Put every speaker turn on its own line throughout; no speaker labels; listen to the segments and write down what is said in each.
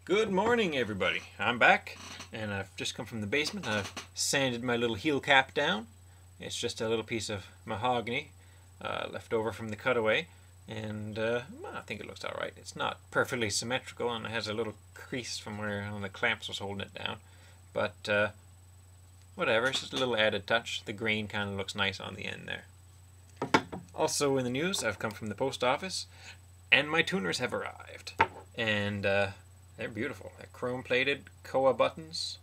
Good morning, everybody. I'm back, and I've just come from the basement. I've sanded my little heel cap down. It's just a little piece of mahogany left over from the cutaway, and well, I think it looks all right. It's not perfectly symmetrical, and it has a little crease from where one of the clamps was holding it down. But whatever, it's just a little added touch. The grain kind of looks nice on the end there. Also in the news, I've come from the post office, and my tuners have arrived. And they're beautiful. They're chrome-plated koa buttons.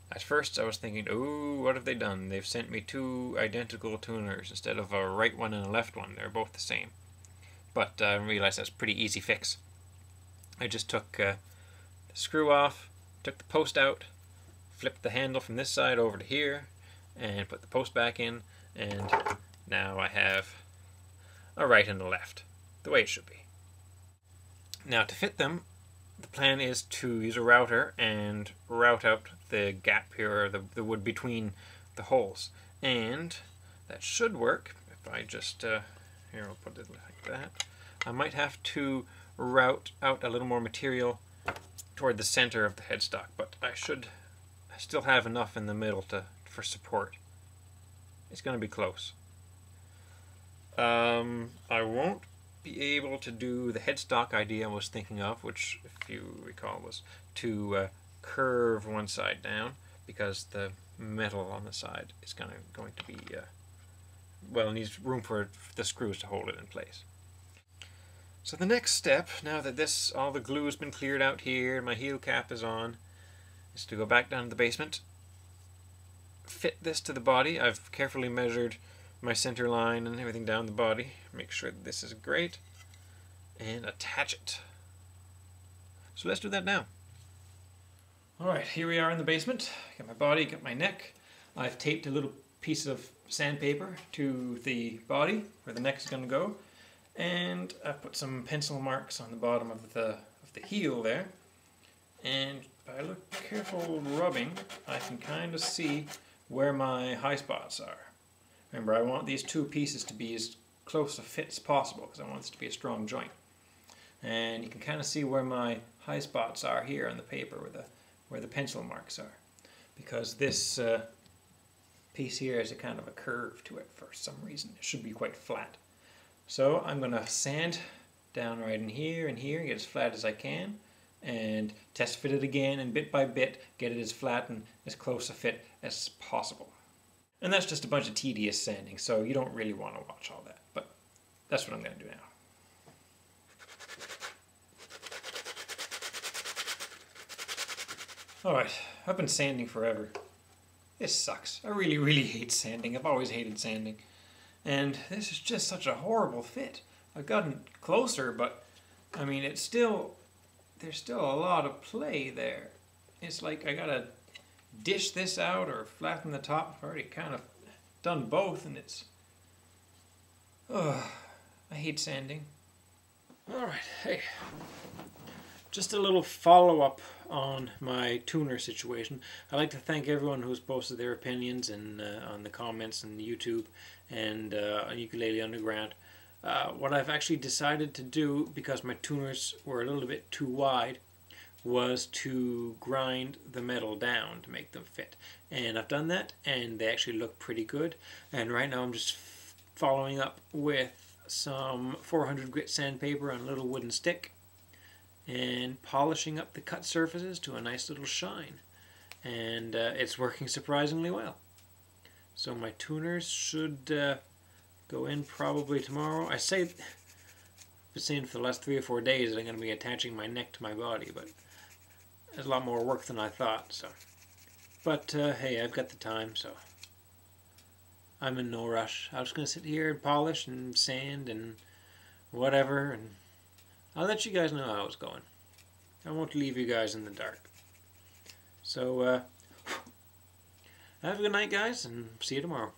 At first I was thinking, ooh, what have they done? They've sent me two identical tuners instead of a right one and a left one. They're both the same. But I realized that's a pretty easy fix. I just took the screw off, took the post out, flipped the handle from this side over to here, and put the post back in, and now I have a right and a left, the way it should be. Now to fit them, the plan is to use a router and route out the gap here, or the wood between the holes. And that should work if I just, here I'll put it like that. I might have to route out a little more material toward the center of the headstock, but I still have enough in the middle for support. It's going to be close. I won't be able to do the headstock idea I was thinking of, which, if you recall, was to curve one side down, because the metal on the side is going to be, well, it needs room for the screws to hold it in place. So the next step, now that all the glue has been cleared out here and my heel cap is on, is to go back down to the basement, fit this to the body. I've carefully measured my center line and everything down the body, make sure that this is great, and attach it. So let's do that now. Alright, here we are in the basement. Got my body, got my neck. I've taped a little piece of sandpaper to the body where the neck is going to go, and I've put some pencil marks on the bottom of the heel there, and by careful rubbing I can kind of see where my high spots are. Remember, I want these two pieces to be as close a fit as possible because I want this to be a strong joint. And you can kind of see where my high spots are here on the paper, where the pencil marks are. Because this piece here has a kind of a curve to it for some reason. It should be quite flat. So I'm going to sand down right in here and here, get as flat as I can, and test fit it again, and bit by bit get it as flat and as close a fit as possible. And that's just a bunch of tedious sanding, so you don't really want to watch all that. But that's what I'm going to do now. Alright, I've been sanding forever. This sucks. I really, really hate sanding. I've always hated sanding. And this is just such a horrible fit. I've gotten closer, but I mean, there's still a lot of play there. It's like I gotta dish this out or flatten the top. I've already kind of done both, and it's... Oh, I hate sanding. Alright, hey. Just a little follow-up on my tuner situation. I'd like to thank everyone who's posted their opinions and on the comments on YouTube and on Ukulele Underground. What I've actually decided to do, because my tuners were a little bit too wide, was to grind the metal down to make them fit. And I've done that, and they actually look pretty good. And right now I'm just following up with some 400 grit sandpaper on a little wooden stick and polishing up the cut surfaces to a nice little shine. And it's working surprisingly well. So my tuners should go in probably tomorrow. I've been saying for the last 3 or 4 days that I'm going to be attaching my neck to my body, but there's a lot more work than I thought. So, but hey, I've got the time, so I'm in no rush. I'm just going to sit here and polish and sand and whatever, and I'll let you guys know how it's going. I won't leave you guys in the dark. So, have a good night, guys, and see you tomorrow.